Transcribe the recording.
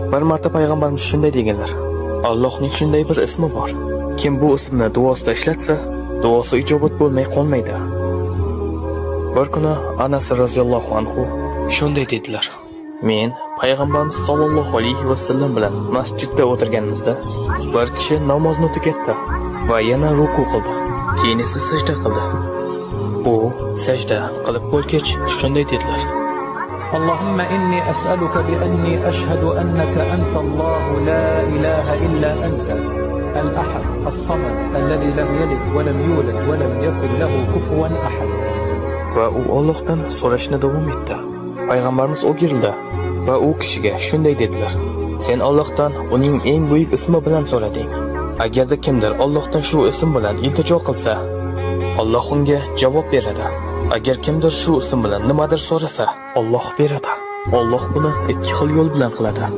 Bir marta payg'ambarimiz shunday deganlar: Allohning shunday bir ismi bor. Kim bu ismni duosida ishlatsa, duosi ijobat bo'lmay qolmaydi. Bir kuni Anas roziyallohu anhu shunday dedilar: Men payg'ambarimiz sollallohu alayhi vasallam bilan masjidda o'tirganimizda bir kishi namozni tugatdi va yana ruku qildi. Keyin esa sajda qildi. U sajda qilib bo'lgach shunday dedilar: اللهم إني أسألك بأني أشهد أنك أنت الله لا إله إلا أنت الأحد الصمد الذي لم يلد ولم يولد ولم يكن له كفوا أحد. Va u Allohdan so'rashni davom etdi. Payg'ambarimiz o'girildi va u kishiga shunday dedilar: Sen Allohdan uning eng buyuk ismi bilan so'rading. Agarda kimdir Allohdan shu ism bilan iltijo qilsa, Alloh unga javob beradi. Agar kimdir shu ism bilan nimadir so'rasa, Alloh beradi. Alloh buni ikki xil yo'l bilan qiladi.